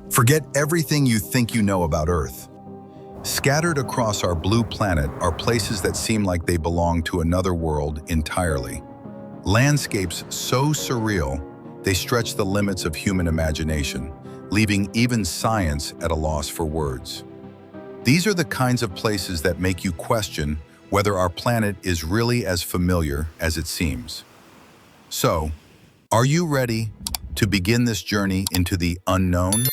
Forget everything you think you know about Earth. Scattered across our blue planet are places that seem like they belong to another world entirely. Landscapes so surreal, they stretch the limits of human imagination, leaving even science at a loss for words. These are the kinds of places that make you question whether our planet is really as familiar as it seems. So, are you ready to begin this journey into the unknown?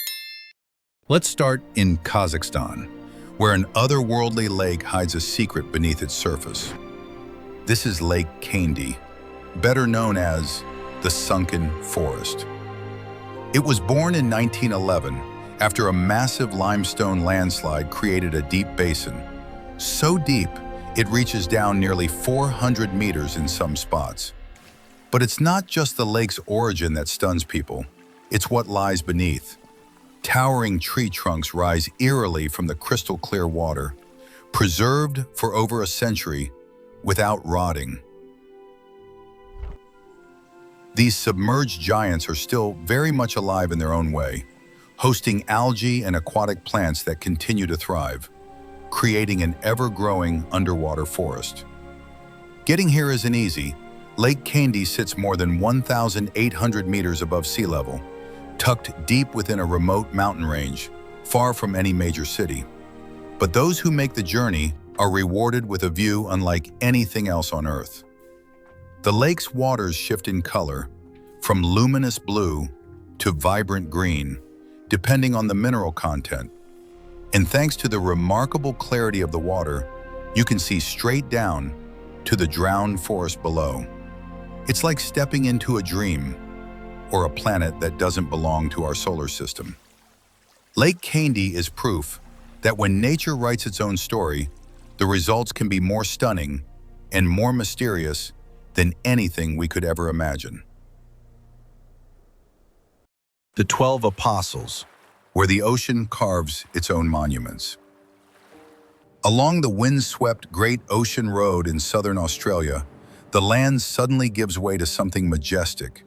Let's start in Kazakhstan, where an otherworldly lake hides a secret beneath its surface. This is Lake Kaindy, better known as the Sunken Forest. It was born in 1911 after a massive limestone landslide created a deep basin. So deep, it reaches down nearly 400 meters in some spots. But it's not just the lake's origin that stuns people, it's what lies beneath. Towering tree trunks rise eerily from the crystal clear water, preserved for over a century without rotting. These submerged giants are still very much alive in their own way, hosting algae and aquatic plants that continue to thrive, creating an ever-growing underwater forest. Getting here isn't easy. Lake Kaindy sits more than 1,800 meters above sea level, tucked deep within a remote mountain range, far from any major city. But those who make the journey are rewarded with a view unlike anything else on Earth. The lake's waters shift in color, from luminous blue to vibrant green, depending on the mineral content. And thanks to the remarkable clarity of the water, you can see straight down to the drowned forest below. It's like stepping into a dream, or a planet that doesn't belong to our solar system. Lake Kaindy is proof that when nature writes its own story, the results can be more stunning and more mysterious than anything we could ever imagine. The 12 Apostles, where the ocean carves its own monuments. Along the windswept Great Ocean Road in southern Australia, the land suddenly gives way to something majestic.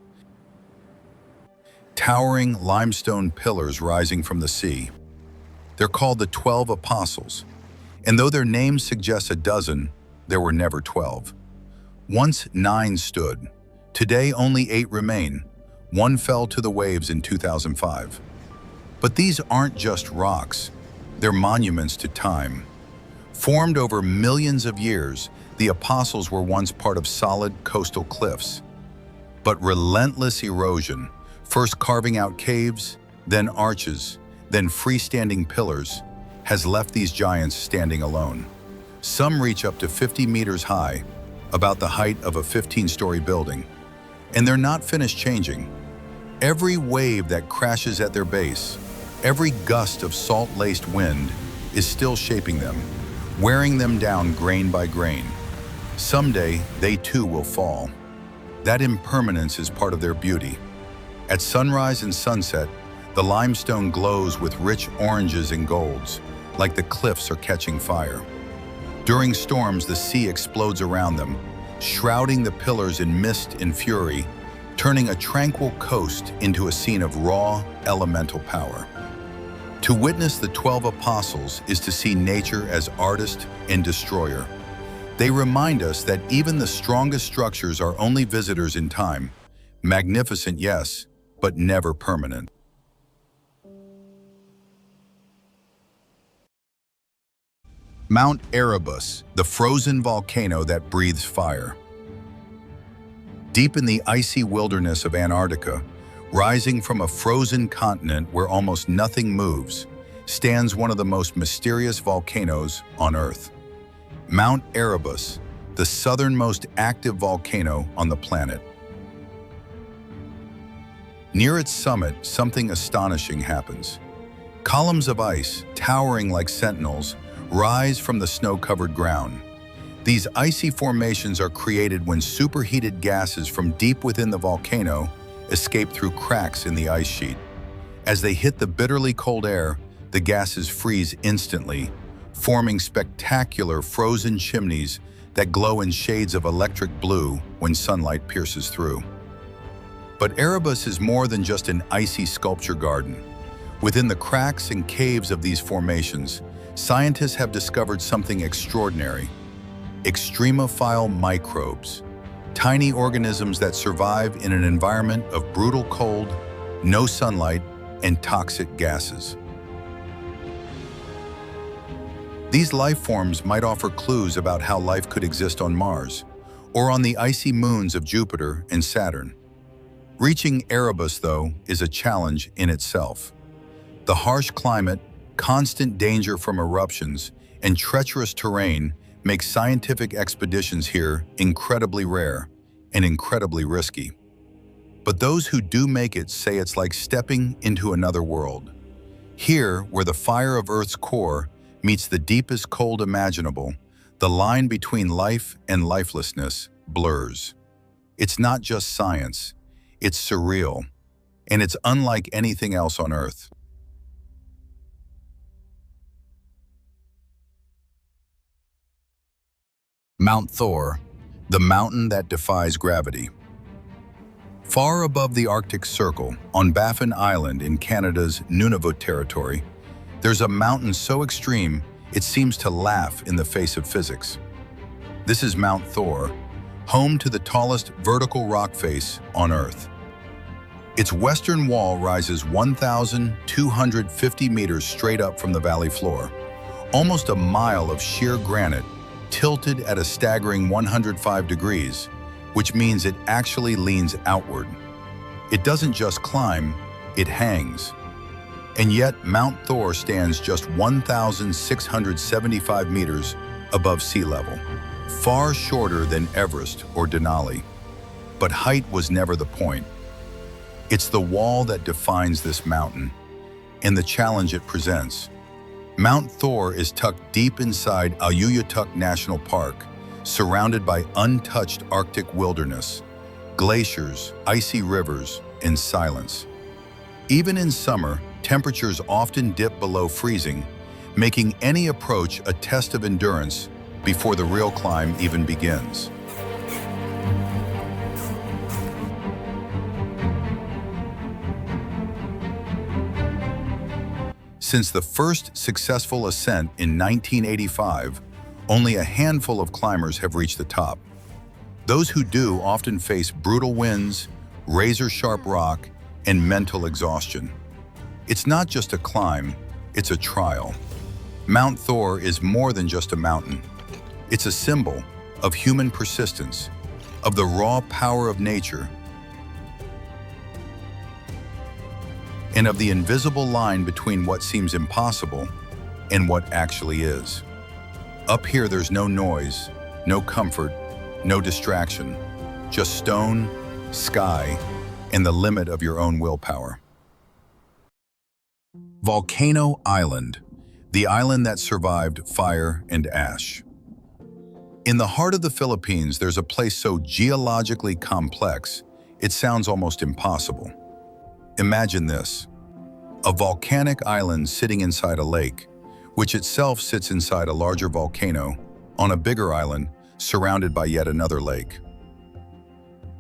Towering limestone pillars rising from the sea. They're called the 12 Apostles, and though their names suggest a dozen, there were never 12. Once 9 stood. Today only 8 remain. One fell to the waves in 2005. But these aren't just rocks. They're monuments to time. Formed over millions of years, the Apostles were once part of solid coastal cliffs. But relentless erosion, first carving out caves, then arches, then freestanding pillars, has left these giants standing alone. Some reach up to 50 meters high, about the height of a 15-story building. And they're not finished changing. Every wave that crashes at their base, every gust of salt-laced wind is still shaping them, wearing them down grain by grain. Someday, they too will fall. That impermanence is part of their beauty. At sunrise and sunset, the limestone glows with rich oranges and golds, like the cliffs are catching fire. During storms, the sea explodes around them, shrouding the pillars in mist and fury, turning a tranquil coast into a scene of raw, elemental power. To witness the 12 Apostles is to see nature as artist and destroyer. They remind us that even the strongest structures are only visitors in time. Magnificent, yes, but never permanent. Mount Erebus, the frozen volcano that breathes fire. Deep in the icy wilderness of Antarctica, rising from a frozen continent where almost nothing moves, stands one of the most mysterious volcanoes on Earth. Mount Erebus, the southernmost active volcano on the planet. Near its summit, something astonishing happens. Columns of ice, towering like sentinels, rise from the snow-covered ground. These icy formations are created when superheated gases from deep within the volcano escape through cracks in the ice sheet. As they hit the bitterly cold air, the gases freeze instantly, forming spectacular frozen chimneys that glow in shades of electric blue when sunlight pierces through. But Erebus is more than just an icy sculpture garden. Within the cracks and caves of these formations, scientists have discovered something extraordinary: extremophile microbes, tiny organisms that survive in an environment of brutal cold, no sunlight, and toxic gases. These life forms might offer clues about how life could exist on Mars, or on the icy moons of Jupiter and Saturn. Reaching Erebus, though, is a challenge in itself. The harsh climate, constant danger from eruptions, and treacherous terrain make scientific expeditions here incredibly rare and incredibly risky. But those who do make it say it's like stepping into another world. Here, where the fire of Earth's core meets the deepest cold imaginable, the line between life and lifelessness blurs. It's not just science, it's surreal, and it's unlike anything else on Earth. Mount Thor, the mountain that defies gravity. Far above the Arctic Circle, on Baffin Island in Canada's Nunavut territory, there's a mountain so extreme it seems to laugh in the face of physics. This is Mount Thor, home to the tallest vertical rock face on Earth. Its western wall rises 1,250 meters straight up from the valley floor, almost a mile of sheer granite tilted at a staggering 105 degrees, which means it actually leans outward. It doesn't just climb, it hangs. And yet, Mount Thor stands just 1,675 meters above sea level, far shorter than Everest or Denali. But height was never the point. It's the wall that defines this mountain, and the challenge it presents. Mount Thor is tucked deep inside Aleutiuk National Park, surrounded by untouched Arctic wilderness, glaciers, icy rivers, and silence. Even in summer, temperatures often dip below freezing, making any approach a test of endurance before the real climb even begins. Since the first successful ascent in 1985, only a handful of climbers have reached the top. Those who do often face brutal winds, razor-sharp rock, and mental exhaustion. It's not just a climb, it's a trial. Mount Thor is more than just a mountain. It's a symbol of human persistence, of the raw power of nature, and of the invisible line between what seems impossible and what actually is. Up here, there's no noise, no comfort, no distraction, just stone, sky, and the limit of your own willpower. Volcano Island, the island that survived fire and ash. In the heart of the Philippines, there's a place so geologically complex, it sounds almost impossible. Imagine this: a volcanic island sitting inside a lake, which itself sits inside a larger volcano on a bigger island surrounded by yet another lake.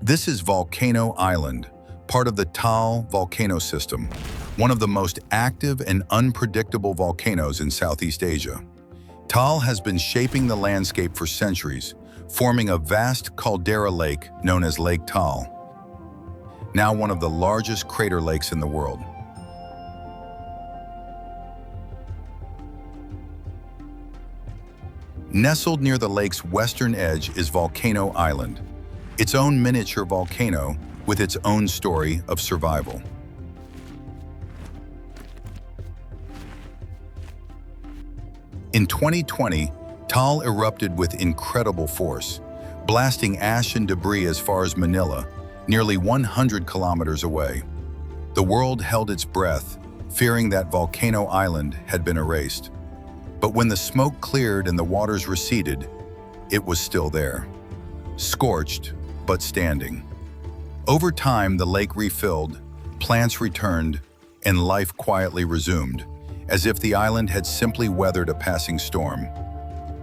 This is Volcano Island, part of the Taal volcano system, one of the most active and unpredictable volcanoes in Southeast Asia. Taal has been shaping the landscape for centuries, forming a vast caldera lake known as Lake Taal, now one of the largest crater lakes in the world. Nestled near the lake's western edge is Volcano Island, its own miniature volcano with its own story of survival. In 2020, Taal erupted with incredible force, blasting ash and debris as far as Manila, nearly 100 kilometers away. The world held its breath, fearing that Volcano Island had been erased. But when the smoke cleared and the waters receded, it was still there, scorched but standing. Over time, the lake refilled, plants returned, and life quietly resumed, as if the island had simply weathered a passing storm.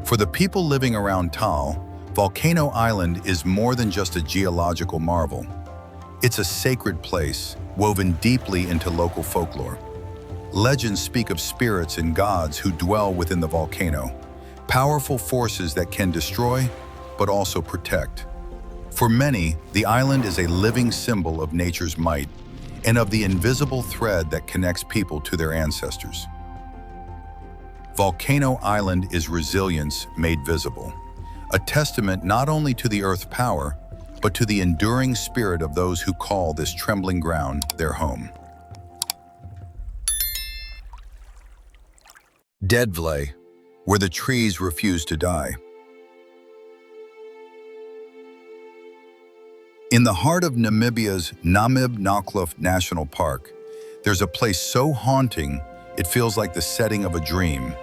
For the people living around Taal, Volcano Island is more than just a geological marvel. It's a sacred place, woven deeply into local folklore. Legends speak of spirits and gods who dwell within the volcano, powerful forces that can destroy, but also protect. For many, the island is a living symbol of nature's might and of the invisible thread that connects people to their ancestors. Volcano Island is resilience made visible, a testament not only to the Earth's power, but to the enduring spirit of those who call this trembling ground their home. Deadvlei, where the trees refuse to die. In the heart of Namibia's Namib National Park, there's a place so haunting it feels like the setting of a dream,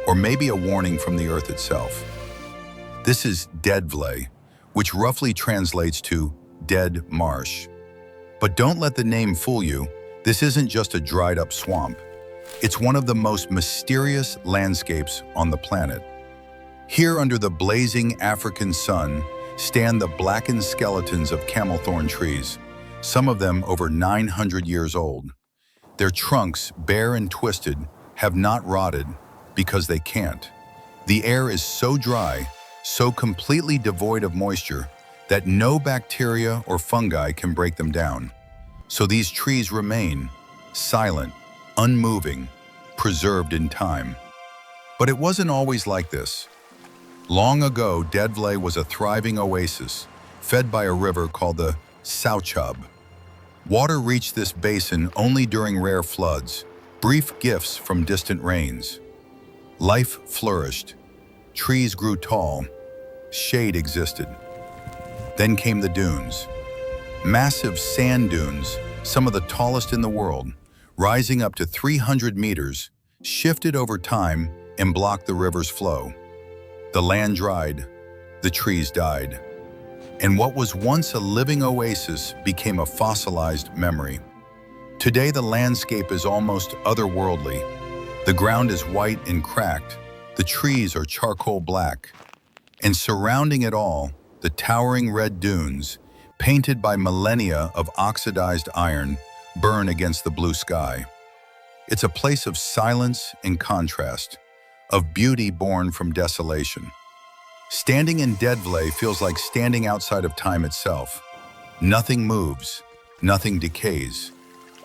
or maybe a warning from the earth itself. This is Deadvlei, which roughly translates to dead marsh. But don't let the name fool you. This isn't just a dried up swamp. It's one of the most mysterious landscapes on the planet. Here under the blazing African sun stand the blackened skeletons of camelthorn trees, some of them over 900 years old. Their trunks, bare and twisted, have not rotted because they can't. The air is so dry, so completely devoid of moisture, that no bacteria or fungi can break them down. So these trees remain silent, unmoving, preserved in time. But it wasn't always like this. Long ago, Deadvlei was a thriving oasis, fed by a river called the Sauchub. Water reached this basin only during rare floods, brief gifts from distant rains. Life flourished. Trees grew tall. Shade existed. Then came the dunes. Massive sand dunes, some of the tallest in the world, rising up to 300 meters, shifted over time and blocked the river's flow. The land dried, the trees died, and what was once a living oasis became a fossilized memory. Today the landscape is almost otherworldly. The ground is white and cracked, the trees are charcoal black, and surrounding it all, the towering red dunes, painted by millennia of oxidized iron, burn against the blue sky. It's a place of silence and contrast, of beauty born from desolation. Standing in Deadvlei feels like standing outside of time itself. Nothing moves, nothing decays,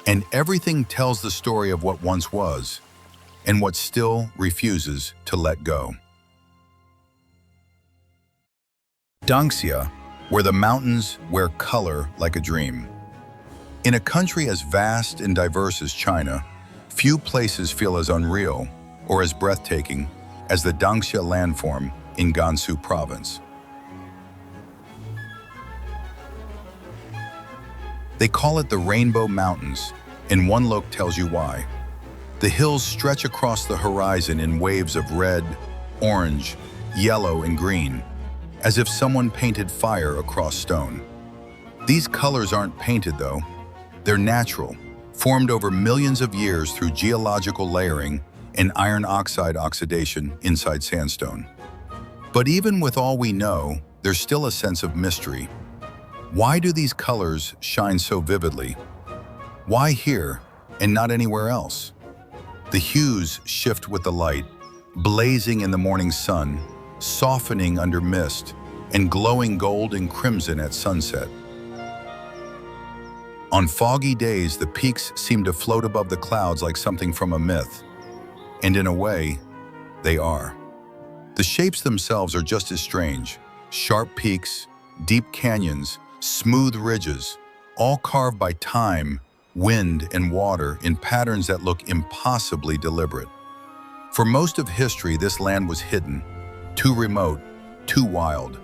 and everything tells the story of what once was, and what still refuses to let go. Danxia, where the mountains wear color like a dream. In a country as vast and diverse as China, few places feel as unreal or as breathtaking as the Danxia landform in Gansu province. They call it the Rainbow Mountains, and one look tells you why. The hills stretch across the horizon in waves of red, orange, yellow, and green, as if someone painted fire across stone. These colors aren't painted though. They're natural, formed over millions of years through geological layering and iron oxide oxidation inside sandstone. But even with all we know, there's still a sense of mystery. Why do these colors shine so vividly? Why here and not anywhere else? The hues shift with the light, blazing in the morning sun, softening under mist, and glowing gold and crimson at sunset. On foggy days, the peaks seem to float above the clouds like something from a myth. And in a way, they are. The shapes themselves are just as strange. Sharp peaks, deep canyons, smooth ridges, all carved by time, wind, and water in patterns that look impossibly deliberate. For most of history, this land was hidden, too remote, too wild.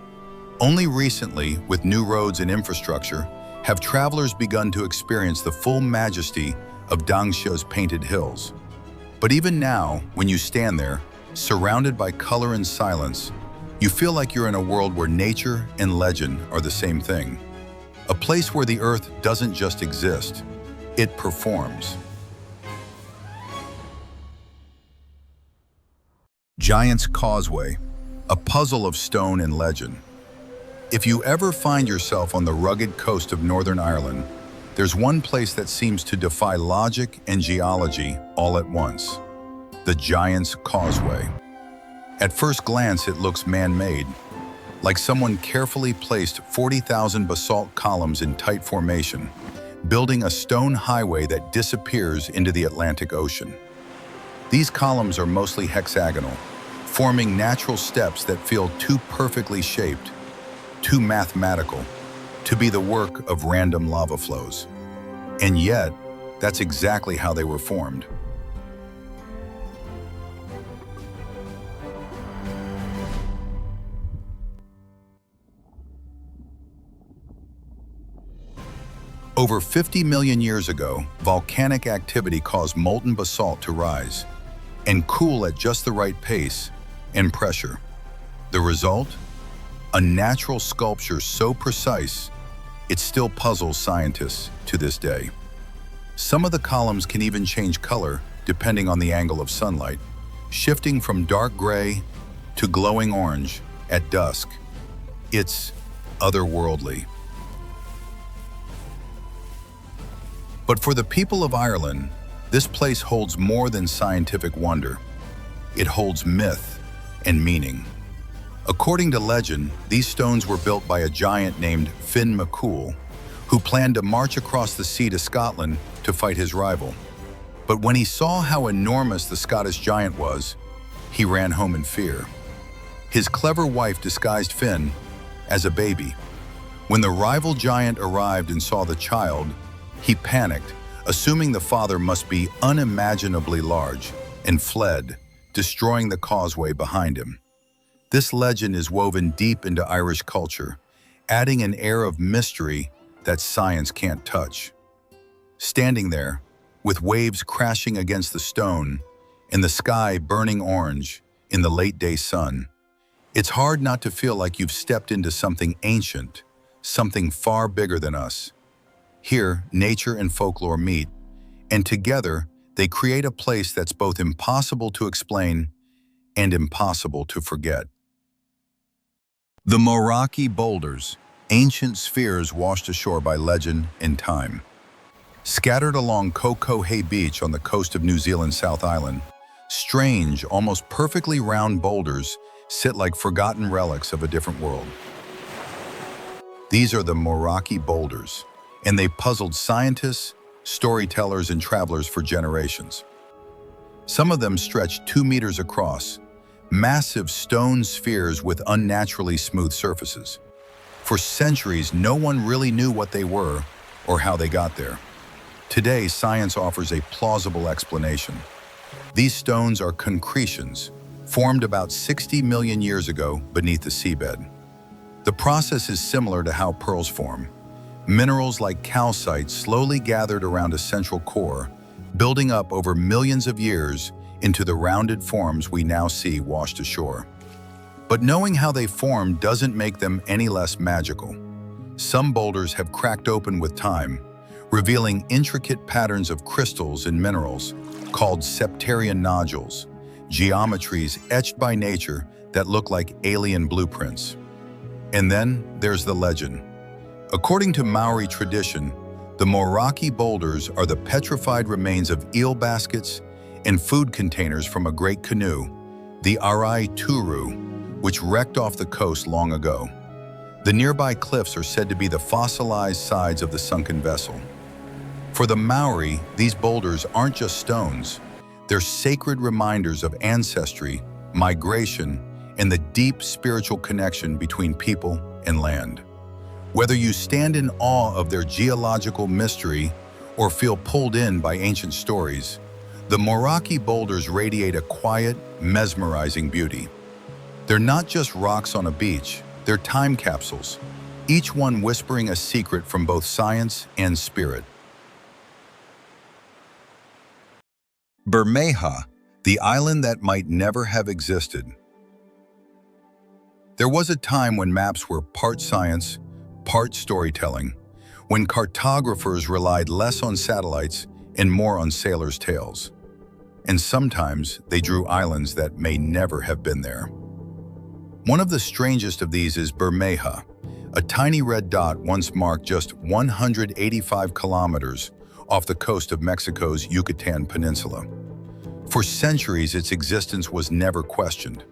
Only recently, with new roads and infrastructure, have travelers begun to experience the full majesty of Danxia's painted hills. But even now, when you stand there, surrounded by color and silence, you feel like you're in a world where nature and legend are the same thing. A place where the earth doesn't just exist, it performs. Giant's Causeway, a puzzle of stone and legend. If you ever find yourself on the rugged coast of Northern Ireland, there's one place that seems to defy logic and geology all at once: the Giant's Causeway. At first glance, it looks man-made, like someone carefully placed 40,000 basalt columns in tight formation, building a stone highway that disappears into the Atlantic Ocean. These columns are mostly hexagonal, forming natural steps that feel too perfectly shaped, too mathematical, to be the work of random lava flows. And yet, that's exactly how they were formed. Over 50 million years ago, volcanic activity caused molten basalt to rise and cool at just the right pace and pressure. The result? A natural sculpture so precise, it still puzzles scientists to this day. Some of the columns can even change color depending on the angle of sunlight, shifting from dark gray to glowing orange at dusk. It's otherworldly. But for the people of Ireland, this place holds more than scientific wonder. It holds myth and meaning. According to legend, these stones were built by a giant named Finn McCool, who planned to march across the sea to Scotland to fight his rival. But when he saw how enormous the Scottish giant was, he ran home in fear. His clever wife disguised Finn as a baby. When the rival giant arrived and saw the child, he panicked, assuming the father must be unimaginably large, and fled, destroying the causeway behind him. This legend is woven deep into Irish culture, adding an air of mystery that science can't touch. Standing there, with waves crashing against the stone and the sky burning orange in the late-day sun, it's hard not to feel like you've stepped into something ancient, something far bigger than us. Here, nature and folklore meet, and together they create a place that's both impossible to explain and impossible to forget. The Moeraki Boulders, ancient spheres washed ashore by legend and time. Scattered along Coco Hay Beach on the coast of New Zealand's South Island, strange, almost perfectly round boulders sit like forgotten relics of a different world. These are the Moeraki Boulders, and they puzzled scientists, storytellers, and travelers for generations. Some of them stretch 2 meters across, massive stone spheres with unnaturally smooth surfaces. For centuries, no one really knew what they were or how they got there. Today, science offers a plausible explanation. These stones are concretions, formed about 60 million years ago beneath the seabed. The process is similar to how pearls form. Minerals like calcite slowly gathered around a central core, building up over millions of years into the rounded forms we now see washed ashore. But knowing how they formed doesn't make them any less magical. Some boulders have cracked open with time, revealing intricate patterns of crystals and minerals called septarian nodules, geometries etched by nature that look like alien blueprints. And then there's the legend. According to Maori tradition, the Moeraki boulders are the petrified remains of eel baskets and food containers from a great canoe, the Arai Turu, which wrecked off the coast long ago. The nearby cliffs are said to be the fossilized sides of the sunken vessel. For the Maori, these boulders aren't just stones. They're sacred reminders of ancestry, migration, and the deep spiritual connection between people and land. Whether you stand in awe of their geological mystery or feel pulled in by ancient stories, the Moeraki boulders radiate a quiet, mesmerizing beauty. They're not just rocks on a beach, they're time capsules, each one whispering a secret from both science and spirit. Bermeja, the island that might never have existed. There was a time when maps were part science, part storytelling, when cartographers relied less on satellites and more on sailors' tales. And sometimes they drew islands that may never have been there. One of the strangest of these is Bermeja, A tiny red dot once marked just 185 kilometers off the coast of Mexico's Yucatan Peninsula. For centuries, its existence was never questioned.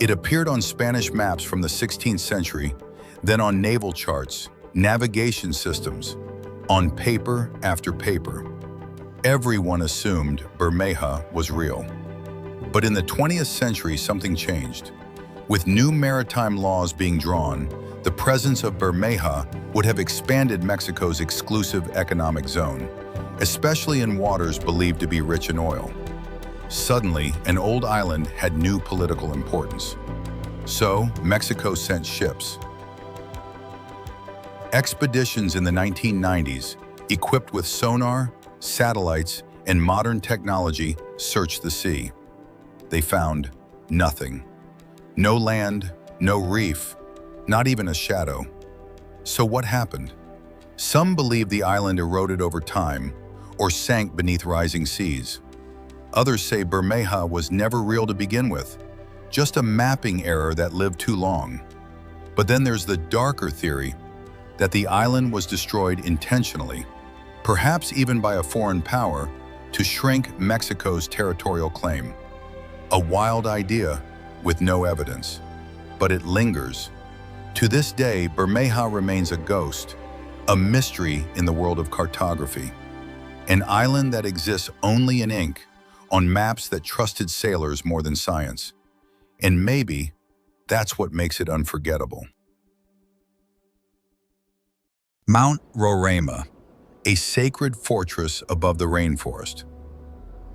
It appeared on Spanish maps from the 16th century, then on naval charts, navigation systems, on paper after paper. Everyone assumed Bermeja was real. But in the 20th century, something changed. With new maritime laws being drawn, the presence of Bermeja would have expanded Mexico's exclusive economic zone, especially in waters believed to be rich in oil. Suddenly, an old island had new political importance. So, Mexico sent ships. Expeditions in the 1990s, equipped with sonar, satellites, and modern technology, searched the sea. They found nothing. No land, no reef, not even a shadow. So what happened? Some believe the island eroded over time or sank beneath rising seas. Others say Bermeja was never real to begin with, just a mapping error that lived too long. But then there's the darker theory that the island was destroyed intentionally, perhaps even by a foreign power, to shrink Mexico's territorial claim. A wild idea with no evidence, but it lingers. To this day, Bermeja remains a ghost, a mystery in the world of cartography. An island that exists only in ink, on maps that trusted sailors more than science. And maybe that's what makes it unforgettable. Mount Roraima, a sacred fortress above the rainforest.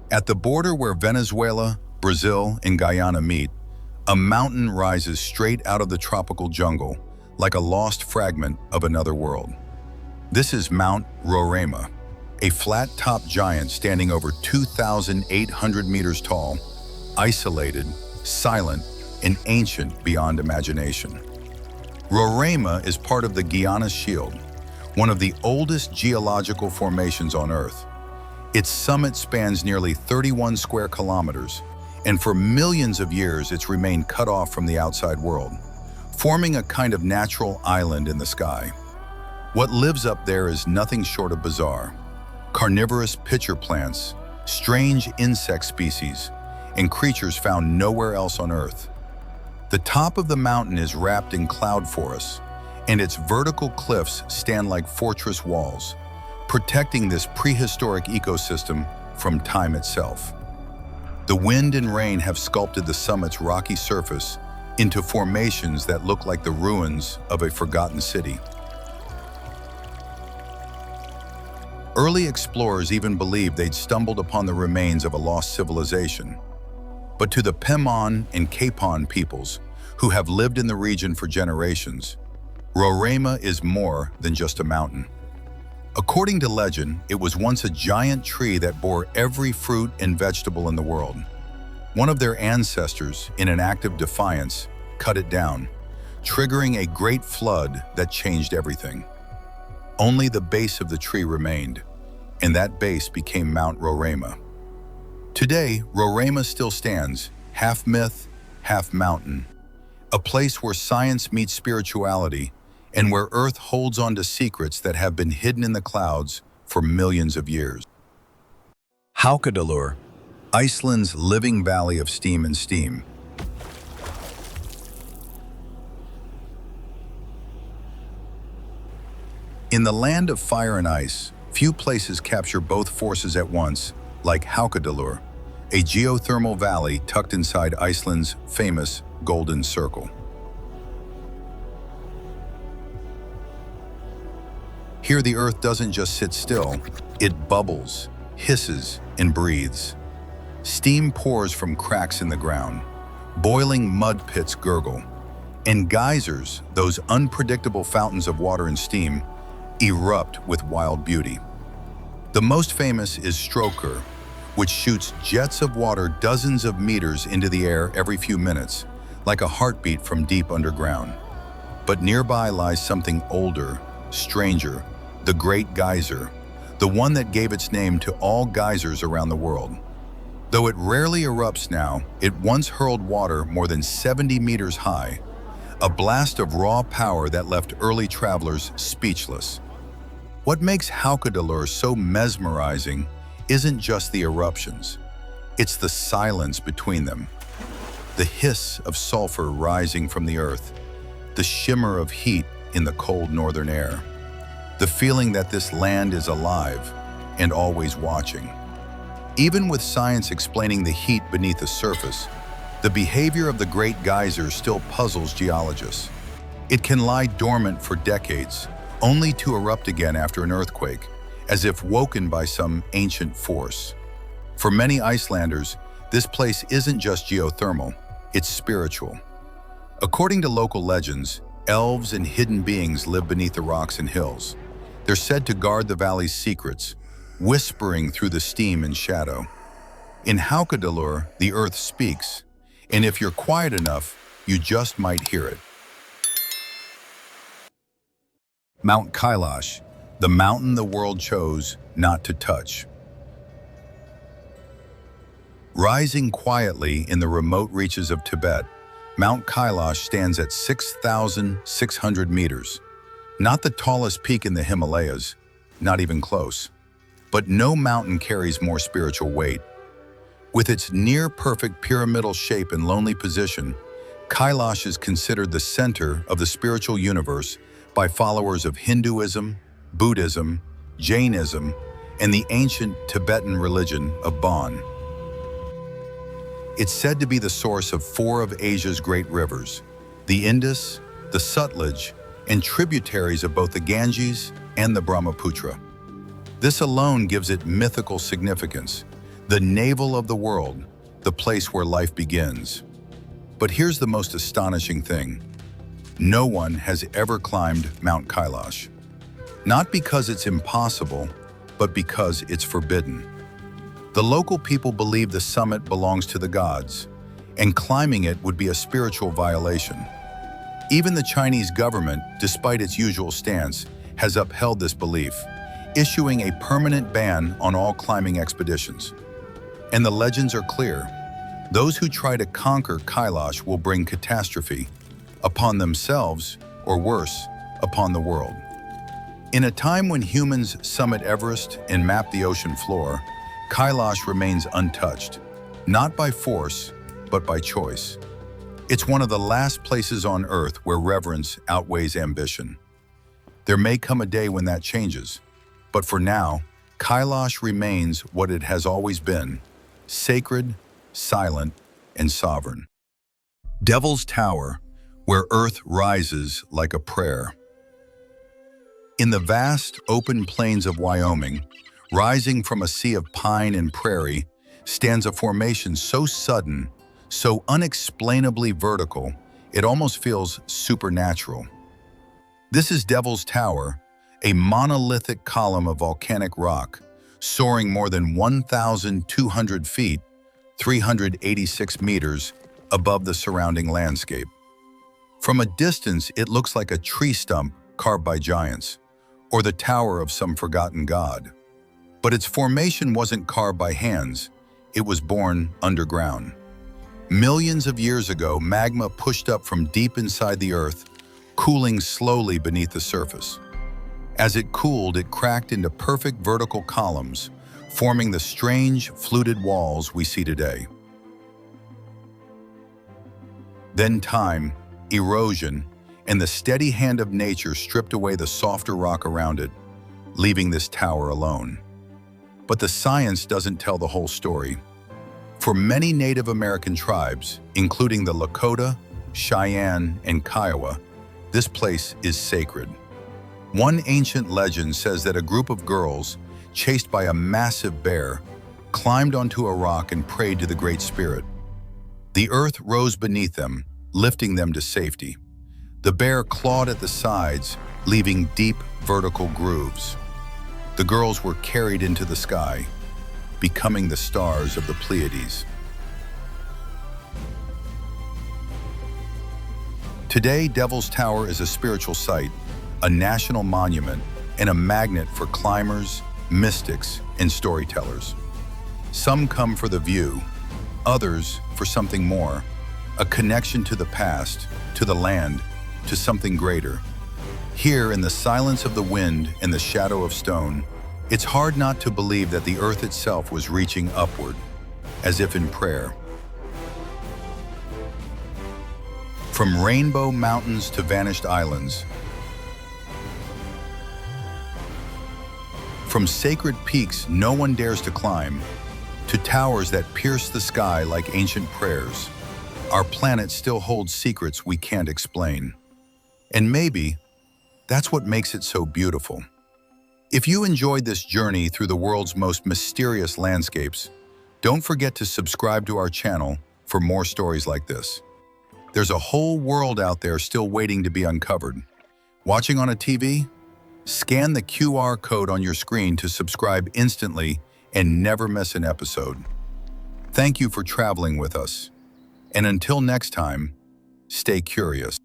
At the border where Venezuela, Brazil, and Guyana meet, a mountain rises straight out of the tropical jungle, like a lost fragment of another world. This is Mount Roraima, a flat-topped giant standing over 2,800 meters tall, isolated, silent, and ancient beyond imagination. Roraima is part of the Guiana Shield, one of the oldest geological formations on Earth. Its summit spans nearly 31 square kilometers, and for millions of years it's remained cut off from the outside world, forming a kind of natural island in the sky. What lives up there is nothing short of bizarre. Carnivorous pitcher plants, strange insect species, and creatures found nowhere else on Earth. The top of the mountain is wrapped in cloud forests, and its vertical cliffs stand like fortress walls, protecting this prehistoric ecosystem from time itself. The wind and rain have sculpted the summit's rocky surface into formations that look like the ruins of a forgotten city. Early explorers even believed they'd stumbled upon the remains of a lost civilization. But to the Pemon and Capon peoples, who have lived in the region for generations, Roraima is more than just a mountain. According to legend, it was once a giant tree that bore every fruit and vegetable in the world. One of their ancestors, in an act of defiance, cut it down, triggering a great flood that changed everything. Only the base of the tree remained, and that base became Mount Roraima. Today, Roraima still stands, half myth, half mountain, a place where science meets spirituality and where Earth holds on to secrets that have been hidden in the clouds for millions of years. Haukadalur, Iceland's living valley of steam and steam. In the land of fire and ice, few places capture both forces at once, like Haukadalur, a geothermal valley tucked inside Iceland's famous Golden Circle. Here the Earth doesn't just sit still, it bubbles, hisses, and breathes. Steam pours from cracks in the ground, boiling mud pits gurgle, and geysers, those unpredictable fountains of water and steam, erupt with wild beauty. The most famous is Strokr, which shoots jets of water dozens of meters into the air every few minutes, like a heartbeat from deep underground. But nearby lies something older, stranger, the Great Geyser, the one that gave its name to all geysers around the world. Though it rarely erupts now, it once hurled water more than 70 meters high, a blast of raw power that left early travelers speechless. What makes Haukadalur so mesmerizing isn't just the eruptions, it's the silence between them. The hiss of sulfur rising from the earth, the shimmer of heat in the cold northern air, the feeling that this land is alive and always watching. Even with science explaining the heat beneath the surface, the behavior of the great geysers still puzzles geologists. It can lie dormant for decades, only to erupt again after an earthquake, as if woken by some ancient force. For many Icelanders, this place isn't just geothermal, it's spiritual. According to local legends, elves and hidden beings live beneath the rocks and hills. They're said to guard the valley's secrets, whispering through the steam and shadow. In Haukadalur, the earth speaks, and if you're quiet enough, you just might hear it. Mount Kailash, the mountain the world chose not to touch. Rising quietly in the remote reaches of Tibet, Mount Kailash stands at 6,600 meters. Not the tallest peak in the Himalayas, not even close. But no mountain carries more spiritual weight. With its near-perfect pyramidal shape and lonely position, Kailash is considered the center of the spiritual universe by followers of Hinduism, Buddhism, Jainism, and the ancient Tibetan religion of Bon. It's said to be the source of 4 of Asia's great rivers, the Indus, the Sutlej, and tributaries of both the Ganges and the Brahmaputra. This alone gives it mythical significance, the navel of the world, the place where life begins. But here's the most astonishing thing. No one has ever climbed Mount Kailash. Not because it's impossible, but because it's forbidden. The local people believe the summit belongs to the gods, and climbing it would be a spiritual violation. Even the Chinese government, despite its usual stance, has upheld this belief, issuing a permanent ban on all climbing expeditions. And the legends are clear. Those who try to conquer Kailash will bring catastrophe upon themselves, or worse, upon the world. In a time when humans summit Everest and map the ocean floor, Kailash remains untouched, not by force, but by choice. It's one of the last places on Earth where reverence outweighs ambition. There may come a day when that changes, but for now, Kailash remains what it has always been, sacred, silent, and sovereign. Devil's Tower, where Earth rises like a prayer. In the vast, open plains of Wyoming, rising from a sea of pine and prairie, stands a formation so sudden, so unexplainably vertical, it almost feels supernatural. This is Devil's Tower, a monolithic column of volcanic rock, soaring more than 1,200 feet, 386 meters, above the surrounding landscape. From a distance, it looks like a tree stump carved by giants, or the tower of some forgotten god. But its formation wasn't carved by hands, it was born underground. Millions of years ago, magma pushed up from deep inside the earth, cooling slowly beneath the surface. As it cooled, it cracked into perfect vertical columns, forming the strange, fluted walls we see today. Then time, erosion, and the steady hand of nature stripped away the softer rock around it, leaving this tower alone. But the science doesn't tell the whole story. For many Native American tribes, including the Lakota, Cheyenne, and Kiowa, this place is sacred. One ancient legend says that a group of girls, chased by a massive bear, climbed onto a rock and prayed to the Great Spirit. The earth rose beneath them, lifting them to safety. The bear clawed at the sides, leaving deep vertical grooves. The girls were carried into the sky, becoming the stars of the Pleiades. Today, Devil's Tower is a spiritual site, a national monument, and a magnet for climbers, mystics, and storytellers. Some come for the view, others for something more, a connection to the past, to the land, to something greater. Here, in the silence of the wind and the shadow of stone, it's hard not to believe that the earth itself was reaching upward, as if in prayer. From rainbow mountains to vanished islands, from sacred peaks no one dares to climb, to towers that pierce the sky like ancient prayers, our planet still holds secrets we can't explain. And maybe that's what makes it so beautiful. If you enjoyed this journey through the world's most mysterious landscapes, don't forget to subscribe to our channel for more stories like this. There's a whole world out there still waiting to be uncovered. Watching on a TV? Scan the QR code on your screen to subscribe instantly and never miss an episode. Thank you for traveling with us. And until next time, stay curious.